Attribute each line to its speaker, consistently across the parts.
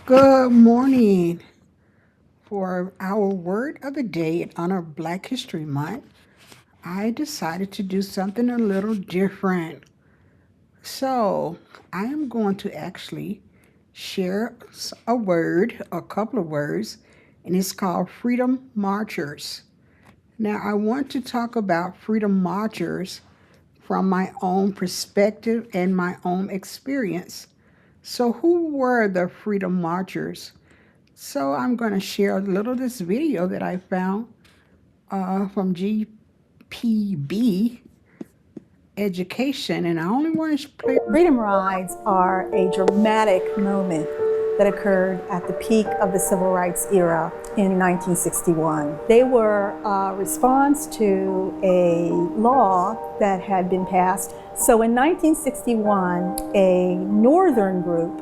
Speaker 1: Good morning. For our word of the day in honor of Black History Month, I decided to do something a little different. So, I am going to actually share a word, a couple of words, and it's called Freedom Marchers. Now, I want to talk about Freedom Marchers from my own perspective and my own experience. So, who were the Freedom Marchers? So I'm going to share a little of this video that I found from GPB Education, and I only want to play.
Speaker 2: Freedom rides are a dramatic moment that occurred at the peak of the civil rights era in 1961. They were a response to a law that had been passed. So in 1961, a northern group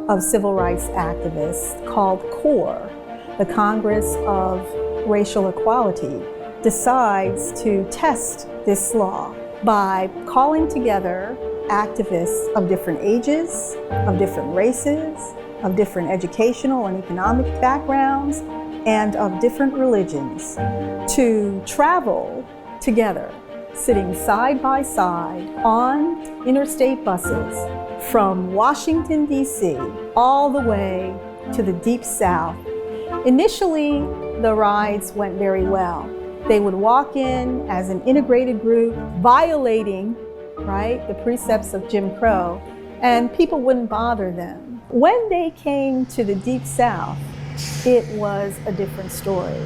Speaker 2: of civil rights activists called CORE, the Congress of Racial Equality, decides to test this law by calling together activists of different ages, of different races, of different educational and economic backgrounds, and of different religions to travel together, sitting side by side on interstate buses from Washington, D.C., all the way to the Deep South. Initially, the rides went very well. They would walk in as an integrated group, violating, the precepts of Jim Crow, and people wouldn't bother them. When they came to the Deep South, it was a different story.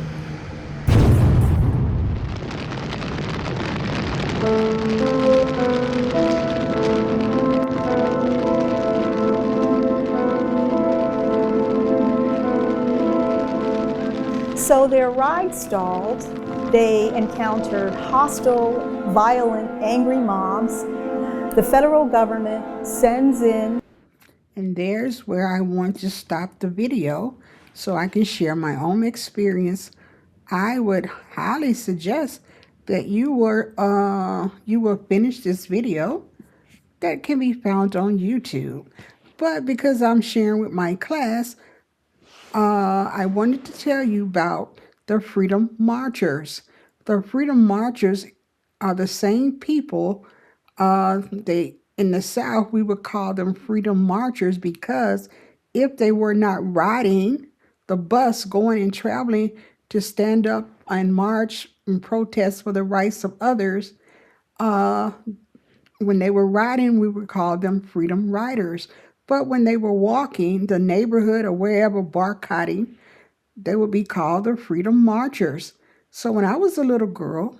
Speaker 2: So their ride stalled. They encountered hostile, violent, angry mobs. The federal government sends in.
Speaker 1: And there's where I want to stop the video so I can share my own experience. I would highly suggest that you will finish this video that can be found on YouTube. But because I'm sharing with my class, I wanted to tell you about the Freedom Marchers. The Freedom Marchers are the same people. They in the South we would call them Freedom Marchers because if they were not riding the bus, going and traveling to stand up and march and protest for the rights of others, when they were riding, we would call them Freedom Riders. But when they were walking the neighborhood or wherever boycotting, they would be called the Freedom Marchers. So when I was a little girl,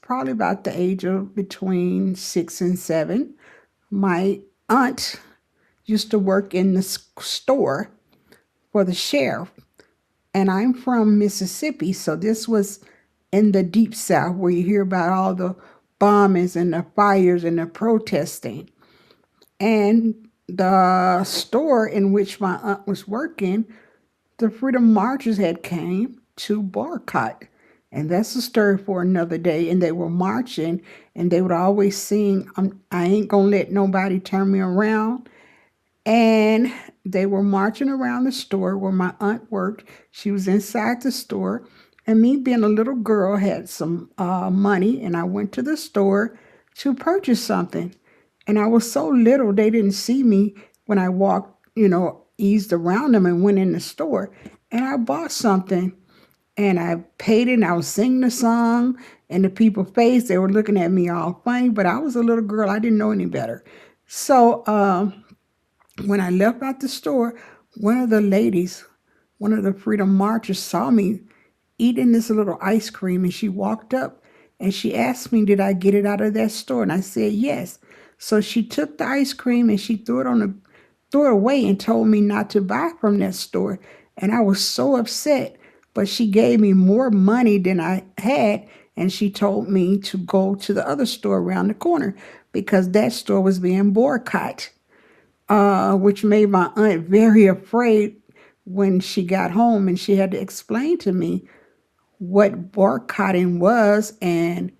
Speaker 1: probably about the age of between 6 and 7, my aunt used to work in the store for the sheriff. And I'm from Mississippi, so this was in the Deep South where you hear about all the bombings and the fires and the protesting. And the store in which my aunt was working, the Freedom Marchers had came to boycott. And that's a story for another day. And they were marching and they would always sing, I ain't gonna let nobody turn me around. And they were marching around the store where my aunt worked. She was inside the store. And me being a little girl had some money and I went to the store to purchase something. And I was so little, they didn't see me when I walked, eased around them and went in the store. And I bought something and I paid it and I was singing the song and the people face, they were looking at me all funny, but I was a little girl. I didn't know any better. So when I left out the store, one of the ladies, one of the Freedom Marchers saw me eating this little ice cream and she walked up and she asked me, did I get it out of that store? And I said, yes. So she took the ice cream and she threw it away and told me not to buy from that store. And I was so upset, but she gave me more money than I had. And she told me to go to the other store around the corner because that store was being boycotted, which made my aunt very afraid when she got home and she had to explain to me what boycotting was and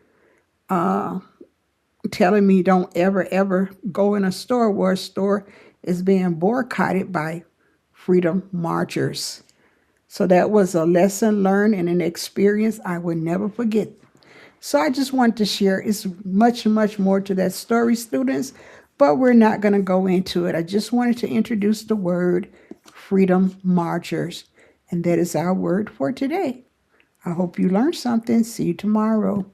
Speaker 1: telling me don't ever go in a store where a store is being boycotted by freedom marchers. So that was a lesson learned and an experience I will never forget. So I just wanted to share. It's much, much more to that story, students, but we're not going to go into it. I just wanted to introduce the word freedom marchers, and that is our word for today. I hope you learned something. See you tomorrow.